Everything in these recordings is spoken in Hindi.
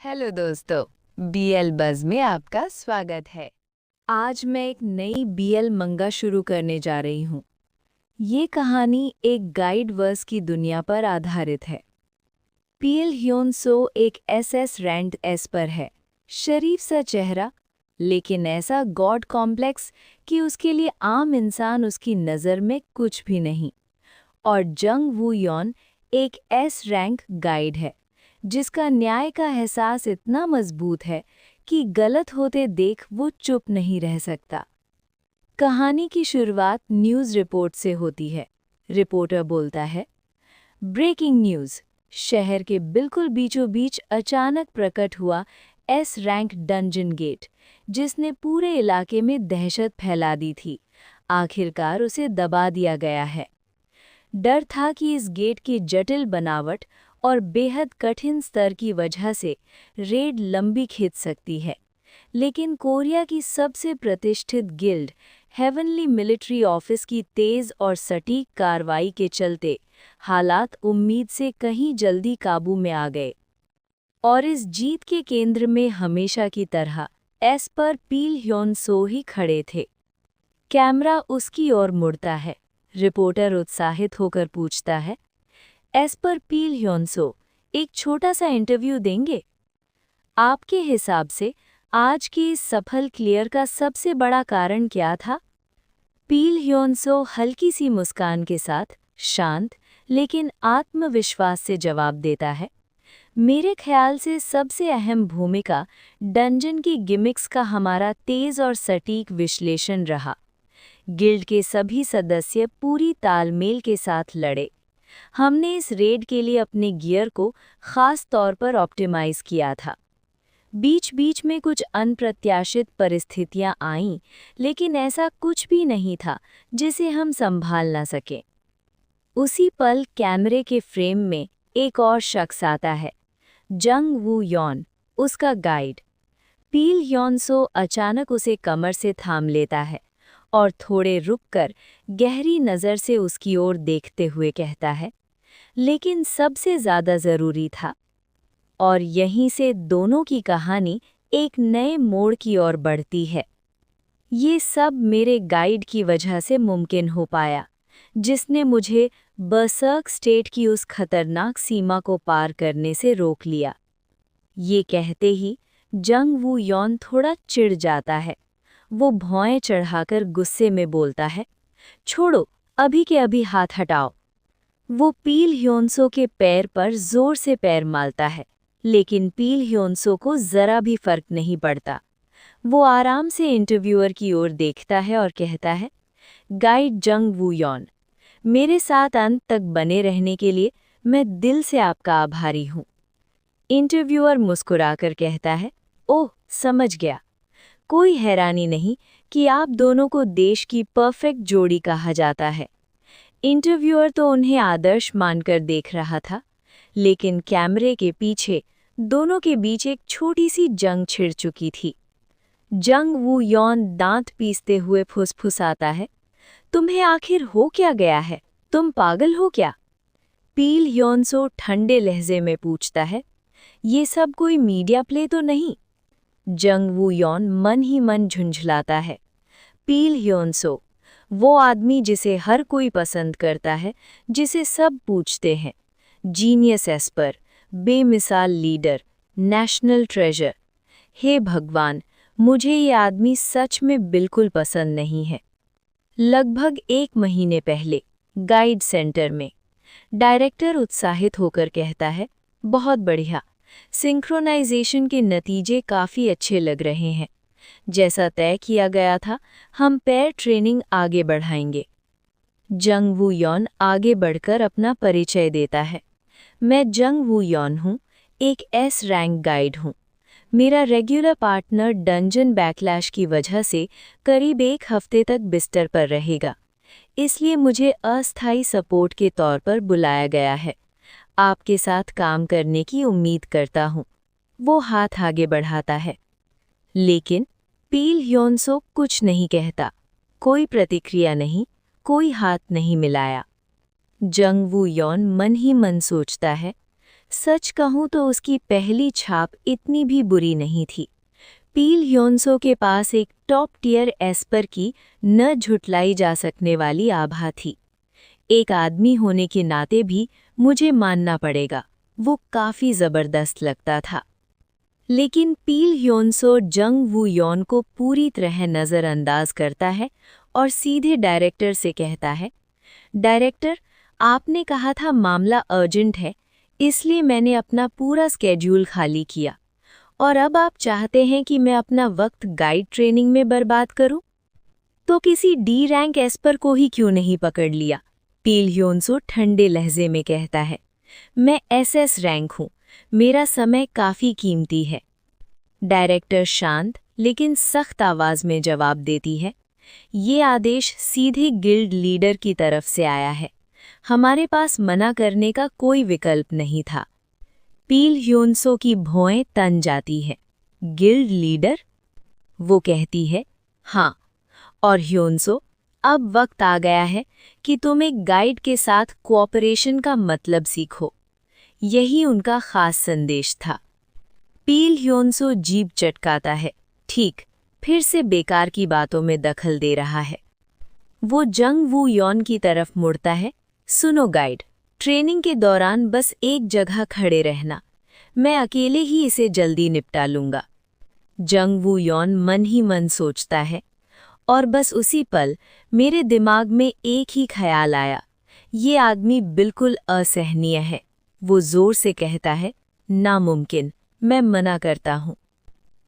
हेलो दोस्तों, बीएल बज़ में आपका स्वागत है। आज मैं एक नई बीएल मंगा शुरू करने जा रही हूँ। ये कहानी एक गाइड वर्स की दुनिया पर आधारित है। पीएल ह्योन सो एक एसएस रैंक एस पर है, शरीफ सा चेहरा, लेकिन ऐसा गॉड कॉम्प्लेक्स कि उसके लिए आम इंसान उसकी नज़र में कुछ भी नहीं। और जंग वू यॉन एक एस रैंक गाइड है, जिसका न्याय का एहसास इतना मजबूत है कि गलत होते देख वो चुप नहीं रह सकता। कहानी की शुरुआत न्यूज़ रिपोर्ट से होती है। रिपोर्टर बोलता है, ब्रेकिंग न्यूज़, शहर के बिल्कुल बीचों बीच अचानक प्रकट हुआ एस रैंक डंजन गेट, जिसने पूरे इलाके में दहशत फैला दी थी। आखिरकार उसे दबा दिया गया है। डर था कि इस गेट की जटिल बनावट और बेहद कठिन स्तर की वजह से रेड लंबी खिंच सकती है, लेकिन कोरिया की सबसे प्रतिष्ठित गिल्ड हेवनली मिलिट्री ऑफिस की तेज़ और सटीक कार्रवाई के चलते हालात उम्मीद से कहीं जल्दी काबू में आ गए। और इस जीत के केंद्र में हमेशा की तरह एस पर पील ह्योन सो ही खड़े थे। कैमरा उसकी ओर मुड़ता है। रिपोर्टर उत्साहित होकर पूछता है, एस पर पील ह्योन सो, एक छोटा सा इंटरव्यू देंगे? आपके हिसाब से आज की इस सफल क्लियर का सबसे बड़ा कारण क्या था? पील ह्योन सो हल्की सी मुस्कान के साथ शांत लेकिन आत्मविश्वास से जवाब देता है, मेरे ख्याल से सबसे अहम भूमिका डंजन की गिमिक्स का हमारा तेज और सटीक विश्लेषण रहा। गिल्ड के सभी सदस्य पूरी तालमेल के साथ लड़े। हमने इस रेड के लिए अपने गियर को खास तौर पर ऑप्टिमाइज किया था। बीच बीच में कुछ अनप्रत्याशित परिस्थितियां आईं, लेकिन ऐसा कुछ भी नहीं था जिसे हम संभाल न सकें। उसी पल कैमरे के फ्रेम में एक और शख्स आता है, जंग वू यॉन, उसका गाइड। पील ह्योन सो अचानक उसे कमर से थाम लेता है और थोड़े रुककर गहरी नज़र से उसकी ओर देखते हुए कहता है, लेकिन सबसे ज़्यादा ज़रूरी था। और यहीं से दोनों की कहानी एक नए मोड़ की ओर बढ़ती है। ये सब मेरे गाइड की वजह से मुमकिन हो पाया, जिसने मुझे बर्सर्क स्टेट की उस खतरनाक सीमा को पार करने से रोक लिया। ये कहते ही जंग वू यॉन थोड़ा चिढ़ जाता है। वो भौएं चढ़ाकर गुस्से में बोलता है, छोड़ो, अभी के अभी हाथ हटाओ। वो पील ह्योन सो के पैर पर जोर से पैर मारता है, लेकिन पील ह्योन सो को जरा भी फर्क नहीं पड़ता। वो आराम से इंटरव्यूअर की ओर देखता है और कहता है, गाइड जंग वू यॉन, मेरे साथ अंत तक बने रहने के लिए मैं दिल से आपका आभारी हूँ। इंटरव्यूअर मुस्कुराकर कहता है, ओह, समझ गया। कोई हैरानी नहीं कि आप दोनों को देश की परफेक्ट जोड़ी कहा जाता है। इंटरव्यूअर तो उन्हें आदर्श मानकर देख रहा था, लेकिन कैमरे के पीछे दोनों के बीच एक छोटी सी जंग छिड़ चुकी थी। जंग वू यॉन दांत पीसते हुए फुसफुसाता है, तुम्हें आखिर हो क्या गया है? तुम पागल हो क्या? पील ह्योन सो ठंडे लहजे में पूछता है, ये सब कोई मीडिया प्ले तो नहीं? जंग वू यॉन मन ही मन झुंझलाता है। पील ह्योन सो, वो आदमी जिसे हर कोई पसंद करता है, जिसे सब पूछते हैं, जीनियस एस्पर, बेमिसाल लीडर, नेशनल ट्रेजर। हे भगवान, मुझे ये आदमी सच में बिल्कुल पसंद नहीं है। लगभग 1 महीने पहले गाइड सेंटर में डायरेक्टर उत्साहित होकर कहता है, बहुत बढ़िया, सिंक्रोनाइजेशन के नतीजे काफ़ी अच्छे लग रहे हैं। जैसा तय किया गया था, हम पैर ट्रेनिंग आगे बढ़ाएंगे। जंग वू यॉन आगे बढ़कर अपना परिचय देता है, मैं जंग वू यॉन हूँ, एक एस रैंक गाइड हूँ। मेरा रेगुलर पार्टनर डंजन बैकलैश की वजह से करीब 1 हफ्ते तक बिस्तर पर रहेगा, इसलिए मुझे अस्थायी सपोर्ट के तौर पर बुलाया गया है। आपके साथ काम करने की उम्मीद करता हूँ। वो हाथ आगे बढ़ाता है, लेकिन पील ह्योन सो कुछ नहीं कहता। कोई प्रतिक्रिया नहीं, कोई हाथ नहीं मिलाया। जंग वू यॉन मन ही मन सोचता है, सच कहूं तो उसकी पहली छाप इतनी भी बुरी नहीं थी। पील ह्योन-सो के पास एक टॉप टियर एस्पर की न झुटलाई जा सकने वाली आभा थी। एक आदमी होने के नाते भी मुझे मानना पड़ेगा, वो काफी जबरदस्त लगता था। लेकिन पील ह्योन-सो जंग वू यॉन को पूरी तरह नज़रअंदाज करता है और सीधे डायरेक्टर से कहता है, डायरेक्टर, आपने कहा था मामला अर्जेंट है, इसलिए मैंने अपना पूरा स्केड्यूल खाली किया और अब आप चाहते हैं कि मैं अपना वक्त गाइड ट्रेनिंग में बर्बाद करूं? तो किसी डी रैंक एस्पर को ही क्यों नहीं पकड़ लिया? पील ह्योन-सो ठंडे लहजे में कहता है, मैं एसएस रैंक हूं, मेरा समय काफी कीमती है। डायरेक्टर शांत लेकिन सख्त आवाज में जवाब देती है, ये आदेश सीधे गिल्ड लीडर की तरफ से आया है, हमारे पास मना करने का कोई विकल्प नहीं था। पील ह्योन-सो की भौएं तन जाती है। Guild leader? वो कहती है, हाँ, और ह्योन-सो, अब वक्त आ गया है कि तुम एक गाइड के साथ कोऑपरेशन का मतलब सीखो। यही उनका खास संदेश था। पील ह्योन-सो जीभ चटकाता है, ठीक, फिर से बेकार की बातों में दखल दे रहा है। वो जंग वू यॉन की तरफ मुड़ता है, सुनो गाइड, ट्रेनिंग के दौरान बस एक जगह खड़े रहना, मैं अकेले ही इसे जल्दी निपटा लूंगा। जंग वू यॉन मन ही मन सोचता है, और बस उसी पल मेरे दिमाग में एक ही ख्याल आया, ये आदमी बिल्कुल असहनीय है। वो जोर से कहता है, नामुमकिन, मैं मना करता हूँ।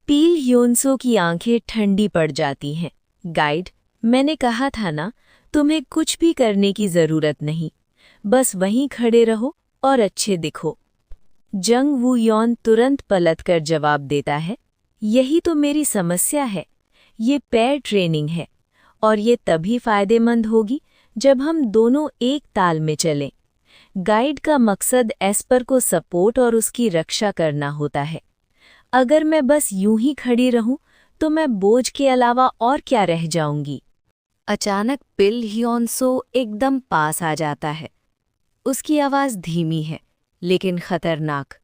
पील ह्योन-सो की आंखें ठंडी पड़ जाती हैं। गाइड, मैंने कहा था ना, तुम्हें कुछ भी करने की जरूरत नहीं, बस वहीं खड़े रहो और अच्छे दिखो। जंग वू यॉन तुरंत पलटकर जवाब देता है, यही तो मेरी समस्या है, ये पैर ट्रेनिंग है और ये तभी फायदेमंद होगी जब हम दोनों एक ताल में चलें। गाइड का मकसद एस्पर को सपोर्ट और उसकी रक्षा करना होता है। अगर मैं बस यूं ही खड़ी रहूं तो मैं बोझ के अलावा और क्या रह जाऊंगी। अचानक पिल ह्योन-सो एकदम पास आ जाता है। उसकी आवाज़ धीमी है लेकिन खतरनाक।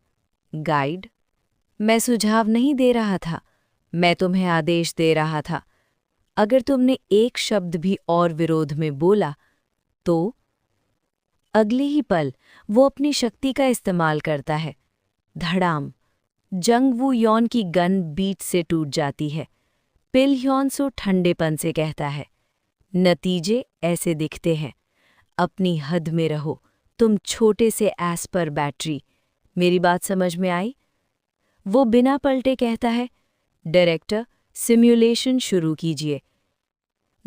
गाइड, मैं सुझाव नहीं दे रहा था, मैं तुम्हें आदेश दे रहा था। अगर तुमने एक शब्द भी और विरोध में बोला तो। अगले ही पल वो अपनी शक्ति का इस्तेमाल करता है। धड़ाम, जंग वू यॉन की गन बीच से टूट जाती है। पिल ह्योन-सो ठंडेपन से कहता है, नतीजे ऐसे दिखते हैं, अपनी हद में रहो, तुम छोटे से एस्पर बैटरी। मेरी बात समझ में आई? वो बिना पलटे कहता है, डायरेक्टर, सिम्युलेशन शुरू कीजिए।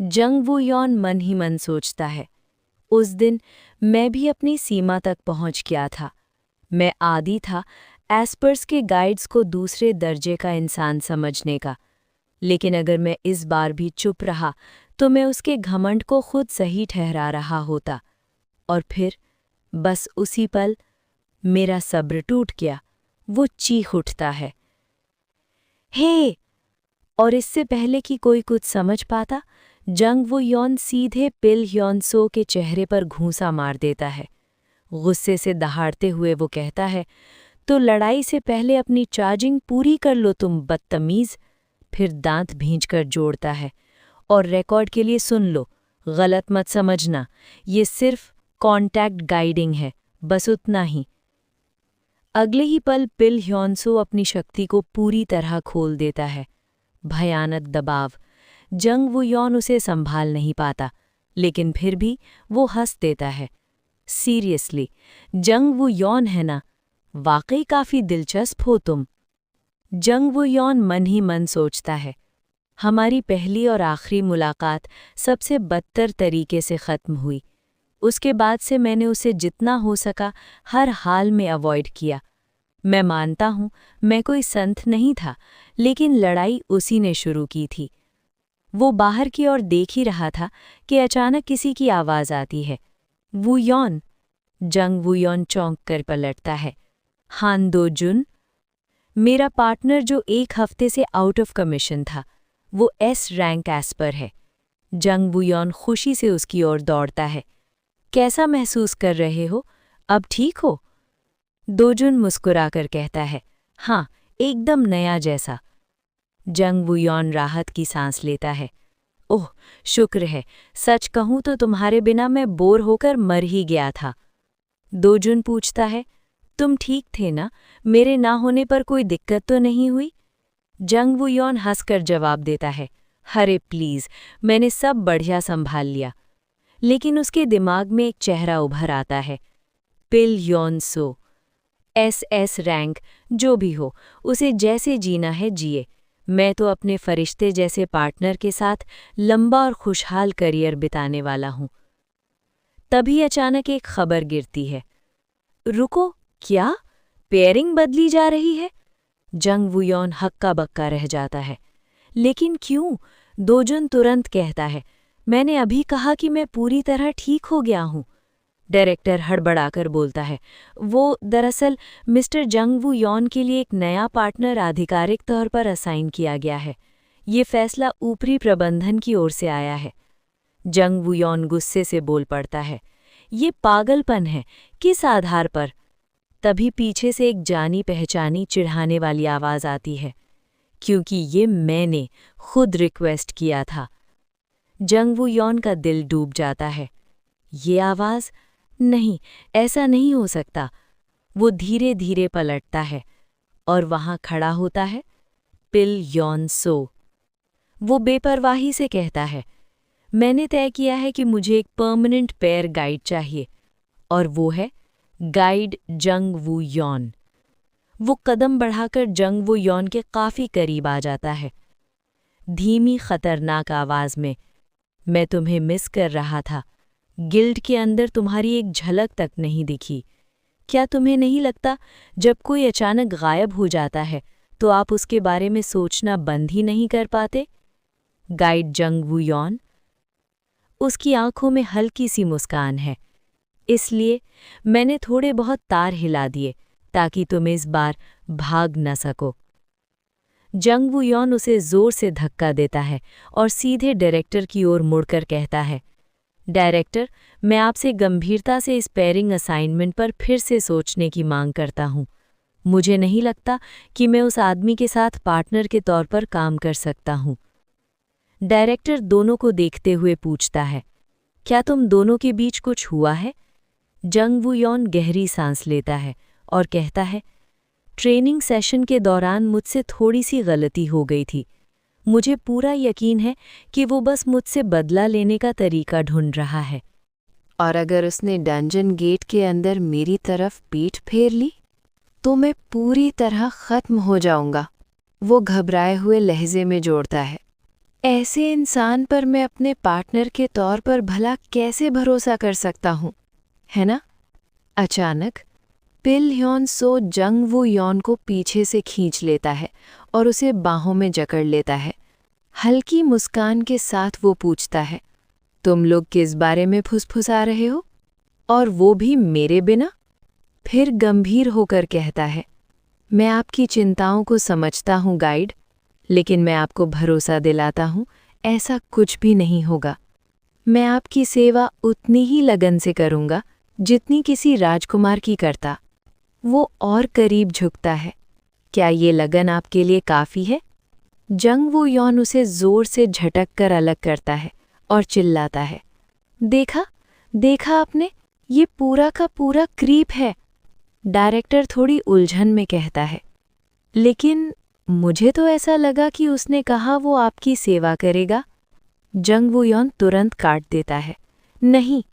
जंग वू यॉन मन ही मन सोचता है, उस दिन मैं भी अपनी सीमा तक पहुंच गया था। मैं आदी था एस्पर्स के गाइड्स को दूसरे दर्जे का इंसान समझने का, लेकिन अगर मैं इस बार भी चुप रहा तो मैं उसके घमंड को खुद सही ठहरा रहा होता। और फिर बस उसी पल मेरा सब्र टूट गया। वो चीख उठता है, हे! और इससे पहले कि कोई कुछ समझ पाता, जंग वू यॉन सीधे पिल ह्योन-सो के चेहरे पर घूंसा मार देता है। गुस्से से दहाड़ते हुए वो कहता है, तो लड़ाई से पहले अपनी चार्जिंग पूरी कर लो तुम बदतमीज। फिर दांत भींचकर जोड़ता है, और रिकॉर्ड के लिए सुन लो, गलत मत समझना, ये सिर्फ कॉन्टैक्ट गाइडिंग है, बस उतना ही। अगले ही पल पिल ह्योन-सो अपनी शक्ति को पूरी तरह खोल देता है। भयानक दबाव। जंग वू यॉन उसे संभाल नहीं पाता, लेकिन फिर भी वो हंस देता है। सीरियसली, जंग वू यॉन है ना? वाकई काफी दिलचस्प हो तुम। जंग वू यॉन मन ही मन सोचता है, हमारी पहली और आखिरी मुलाकात सबसे बदतर तरीके से खत्म हुई। उसके बाद से मैंने उसे जितना हो सका हर हाल में अवॉइड किया। मैं मानता हूँ मैं कोई संत नहीं था, लेकिन लड़ाई उसी ने शुरू की थी। वो बाहर की ओर देख ही रहा था कि अचानक किसी की आवाज़ आती है, वू यॉन। जंग वू यॉन चौंक कर पलटता है। हान दो जुन, मेरा पार्टनर जो एक हफ्ते से आउट ऑफ कमीशन था, वो एस रैंक एस्पर है। जंग वू यॉन खुशी से उसकी ओर दौड़ता है। कैसा महसूस कर रहे हो? अब ठीक हो? दोजुन मुस्कुराकर कहता है, हाँ, एकदम नया जैसा। जंग वुयॉन राहत की सांस लेता है। ओह, शुक्र है, सच कहूं तो तुम्हारे बिना मैं बोर होकर मर ही गया था। दोजुन पूछता है, तुम ठीक थे ना? मेरे ना होने पर कोई दिक्कत तो नहीं हुई? जंग वुयॉन हंसकर जवाब देता है, अरे प्लीज, मैंने सब बढ़िया संभाल लिया। लेकिन उसके दिमाग में एक चेहरा उभर आता है, पिल यॉन सो। SS रैंक, जो भी हो, उसे जैसे जीना है जिए। मैं तो अपने फरिश्ते जैसे पार्टनर के साथ लंबा और खुशहाल करियर बिताने वाला हूं। तभी अचानक एक खबर गिरती है। रुको, क्या? पेयरिंग बदली जा रही है? जंग वुयॉन हक्का बक्का रह जाता है। लेकिन क्यों? दोजुन तुरंत कहता है, मैंने अभी कहा कि मैं पूरी तरह ठीक हो गया हूं। डायरेक्टर हड़बड़ाकर बोलता है, वो दरअसल मिस्टर जंग वुयॉन के लिए एक नया पार्टनर आधिकारिक तौर पर असाइन किया गया है। ये फैसला ऊपरी प्रबंधन की ओर से आया है। जंग वुयॉन गुस्से से बोल पड़ता है, ये पागलपन है, किस आधार पर? तभी पीछे से एक जानी पहचानी चिढ़ाने वाली आवाज आती है, क्योंकि ये मैंने खुद रिक्वेस्ट किया था। जंग वुयॉन का दिल डूब जाता है। ये आवाज? नहीं, ऐसा नहीं हो सकता। वो धीरे धीरे पलटता है और वहां खड़ा होता है पिल यॉन सो। वो बेपरवाही से कहता है, मैंने तय किया है कि मुझे एक परमानेंट पेयर गाइड चाहिए, और वो है गाइड जंग वुयॉन। वो कदम बढ़ाकर जंग वुयॉन के काफी करीब आ जाता है। धीमी खतरनाक आवाज में, मैं तुम्हें मिस कर रहा था। गिल्ड के अंदर तुम्हारी एक झलक तक नहीं दिखी। क्या तुम्हें नहीं लगता जब कोई अचानक गायब हो जाता है तो आप उसके बारे में सोचना बंद ही नहीं कर पाते? गाइड जंग वुयॉन। उसकी आंखों में हल्की सी मुस्कान है। इसलिए मैंने थोड़े बहुत तार हिला दिए ताकि तुम इस बार भाग न सको। जंग वुयॉन उसे जोर से धक्का देता है और सीधे डायरेक्टर की ओर मुड़कर कहता है, डायरेक्टर, मैं आपसे गंभीरता से इस पेयरिंग असाइनमेंट पर फिर से सोचने की मांग करता हूं। मुझे नहीं लगता कि मैं उस आदमी के साथ पार्टनर के तौर पर काम कर सकता हूं। डायरेक्टर दोनों को देखते हुए पूछता है, क्या तुम दोनों के बीच कुछ हुआ है? जंग वुयॉन गहरी सांस लेता है और कहता है, ट्रेनिंग सेशन के दौरान मुझसे थोड़ी सी गलती हो गई थी। मुझे पूरा यकीन है कि वो बस मुझसे बदला लेने का तरीका ढूंढ रहा है। और अगर उसने डंजन गेट के अंदर मेरी तरफ पीठ फेर ली तो मैं पूरी तरह खत्म हो जाऊंगा। वो घबराए हुए लहजे में जोड़ता है, ऐसे इंसान पर मैं अपने पार्टनर के तौर पर भला कैसे भरोसा कर सकता हूँ, है ना? अचानक पिल ह्योन सो जंग वुयॉन को पीछे से खींच लेता है और उसे बाहों में जकड़ लेता है। हल्की मुस्कान के साथ वो पूछता है, तुम लोग किस बारे में फुसफुसा रहे हो? और वो भी मेरे बिना? फिर गंभीर होकर कहता है, मैं आपकी चिंताओं को समझता हूँ गाइड, लेकिन मैं आपको भरोसा दिलाता हूँ ऐसा कुछ भी नहीं होगा। मैं आपकी सेवा उतनी ही लगन से करूँगा जितनी किसी राजकुमार की करता। वो और करीब झुकता है, क्या ये लगन आपके लिए काफ़ी है? जंग वुयॉन उसे जोर से झटक कर अलग करता है और चिल्लाता है, देखा देखा आपने, ये पूरा का पूरा क्रीप है। डायरेक्टर थोड़ी उलझन में कहता है, लेकिन मुझे तो ऐसा लगा कि उसने कहा वो आपकी सेवा करेगा। जंग वुयॉन तुरंत काट देता है, नहीं,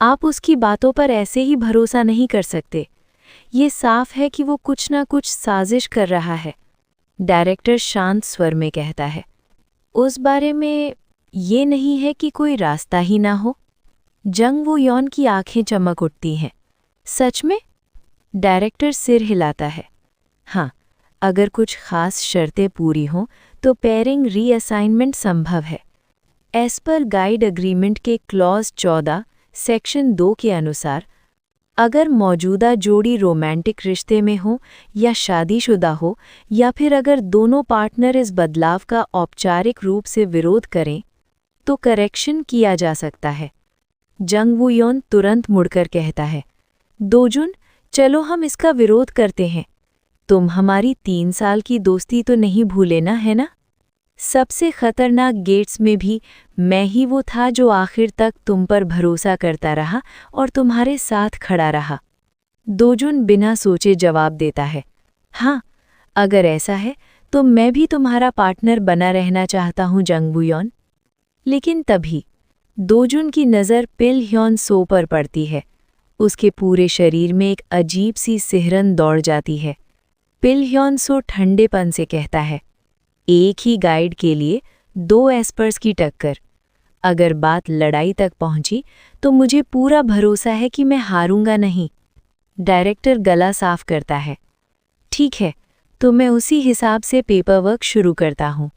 आप उसकी बातों पर ऐसे ही भरोसा नहीं कर सकते। ये साफ है कि वो कुछ ना कुछ साजिश कर रहा है। डायरेक्टर शांत स्वर में कहता है, उस बारे में ये नहीं है कि कोई रास्ता ही ना हो। जंग वुयॉन की आंखें चमक उठती हैं, सच में? डायरेक्टर सिर हिलाता है, हाँ, अगर कुछ खास शर्तें पूरी हों तो पेयरिंग रीअसाइनमेंट संभव है। एज पर गाइड एग्रीमेंट के क्लॉज 14 सेक्शन 2 के अनुसार, अगर मौजूदा जोड़ी रोमांटिक रिश्ते में हो या शादीशुदा हो, या फिर अगर दोनों पार्टनर इस बदलाव का औपचारिक रूप से विरोध करें, तो करेक्शन किया जा सकता है। जंग वुयॉन तुरंत मुड़कर कहता है, दोजुन, चलो हम इसका विरोध करते हैं। तुम हमारी 3 साल की दोस्ती तो नहीं भूले ना, है ना? सबसे खतरनाक गेट्स में भी मैं ही वो था जो आखिर तक तुम पर भरोसा करता रहा और तुम्हारे साथ खड़ा रहा। दोजुन बिना सोचे जवाब देता है, हाँ, अगर ऐसा है तो मैं भी तुम्हारा पार्टनर बना रहना चाहता हूँ जंगवुयॉन। लेकिन तभी दोजुन की नज़र पिल ह्योन सो पर पड़ती है। उसके पूरे शरीर में एक अजीब सी सिहरन दौड़ जाती है। पिल ह्योन सो ठंडेपन से कहता है, एक ही गाइड के लिए 2 एस्पर्स की टक्कर। अगर बात लड़ाई तक पहुंची तो मुझे पूरा भरोसा है कि मैं हारूंगा नहीं। डायरेक्टर गला साफ करता है, ठीक है, तो मैं उसी हिसाब से पेपरवर्क शुरू करता हूँ।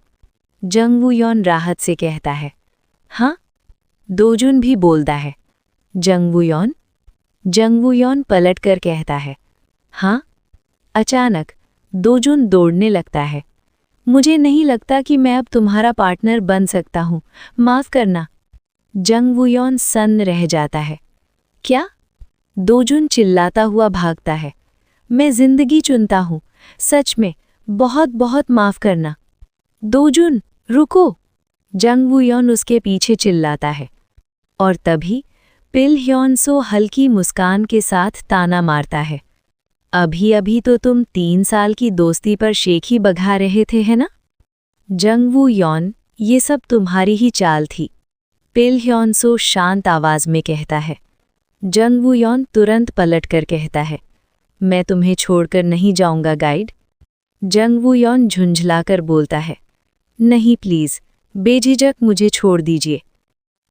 जंगवुयॉन राहत से कहता है, हाँ। दोजुन भी बोलता है, जंगवुयॉन। जंगवुयॉन पलटकर कहता है, हाँ। अचानक दोजुन दौड़ने लगता है। मुझे नहीं लगता कि मैं अब तुम्हारा पार्टनर बन सकता हूँ, माफ़ करना। जंगवुयॉन सन्न रह जाता है। क्या? दोजुन चिल्लाता हुआ भागता है, मैं जिंदगी चुनता हूँ, सच में, बहुत बहुत माफ़ करना। दोजुन, रुको! जंगवुयॉन उसके पीछे चिल्लाता है। और तभी पिल ह्योन सो हल्की मुस्कान के साथ ताना मारता है, अभी अभी तो तुम 3 साल की दोस्ती पर शेख ही बघा रहे थे, है ना? जंगवुयॉन, ये सब तुम्हारी ही चाल थी, पिल ह्योन सो शांत आवाज में कहता है। जंगवुयॉन तुरंत पलटकर कहता है, मैं तुम्हें छोड़कर नहीं जाऊंगा गाइड। जंगवुयॉन झुंझलाकर बोलता है, नहीं प्लीज, बेझिझक मुझे छोड़ दीजिए।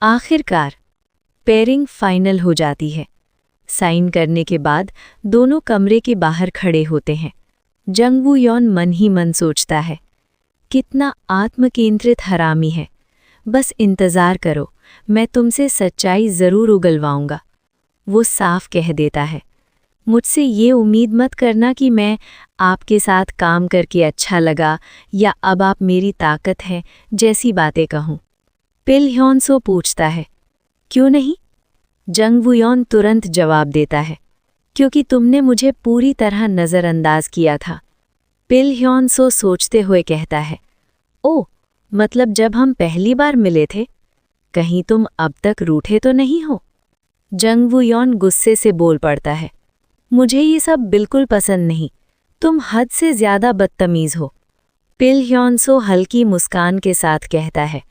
आखिरकार पेयरिंग फाइनल हो जाती है। साइन करने के बाद दोनों कमरे के बाहर खड़े होते हैं। जंगवुयॉन मन ही मन सोचता है, कितना आत्मकेंद्रित हरामी है। बस इंतज़ार करो, मैं तुमसे सच्चाई ज़रूर उगलवाऊंगा। वो साफ कह देता है, मुझसे ये उम्मीद मत करना कि मैं आपके साथ काम करके अच्छा लगा या अब आप मेरी ताकत हैं जैसी बातें कहूँ। पिल ह्योन सो पूछता है, क्यों नहीं? जंगवुयॉन तुरंत जवाब देता है, क्योंकि तुमने मुझे पूरी तरह नज़रअंदाज किया था। पिल ह्योन सो सोचते हुए कहता है, ओह, मतलब जब हम पहली बार मिले थे? कहीं तुम अब तक रूठे तो नहीं हो? जंगवुयॉन गुस्से से बोल पड़ता है, मुझे ये सब बिल्कुल पसंद नहीं, तुम हद से ज़्यादा बदतमीज़ हो। पिल ह्योन सो हल्की मुस्कान के साथ कहता है,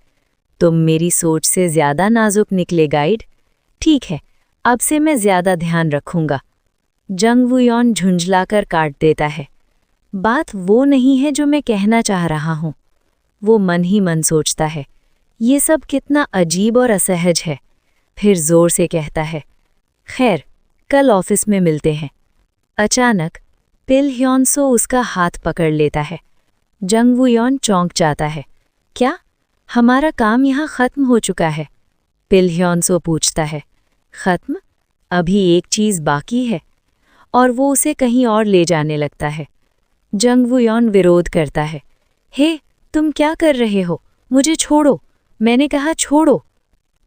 तुम मेरी सोच से ज़्यादा नाजुक निकले गाइड। ठीक है, अब से मैं ज़्यादा ध्यान रखूंगा। जंगवुयॉन झुंझलाकर काट देता है, बात वो नहीं है जो मैं कहना चाह रहा हूँ। वो मन ही मन सोचता है, ये सब कितना अजीब और असहज है। फिर जोर से कहता है, खैर, कल ऑफिस में मिलते हैं। अचानक पिल ह्योन सो उसका हाथ पकड़ लेता है। जंगवुयॉन चौंक जाता है, क्या हमारा काम यहाँ ख़त्म हो चुका है? पिल ह्योन सो पूछता है, ख़त्म? अभी एक चीज़ बाकी है। और वो उसे कहीं और ले जाने लगता है। जंगवुयॉन विरोध करता है, हे, तुम क्या कर रहे हो? मुझे छोड़ो, मैंने कहा छोड़ो।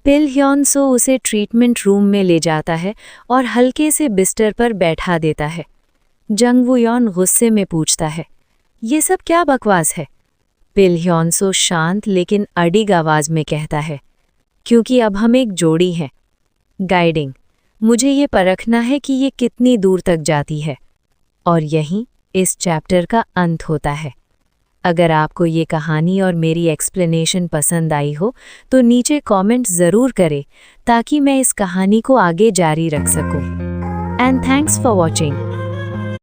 पिल ह्योन सो उसे ट्रीटमेंट रूम में ले जाता है और हल्के से बिस्तर पर बैठा देता है। जंगवुयॉन गुस्से में पूछता है, ये सब क्या बकवास है? पिल ह्योन सो शांत लेकिन अडिग आवाज़ में कहता है, क्योंकि अब हम एक जोड़ी हैं। गाइडिंग, मुझे ये परखना है कि ये कितनी दूर तक जाती है। और यहीं इस चैप्टर का अंत होता है। अगर आपको ये कहानी और मेरी एक्सप्लेनेशन पसंद आई हो तो नीचे कमेंट ज़रूर करें ताकि मैं इस कहानी को आगे जारी रख सकूं। And thanks for watching.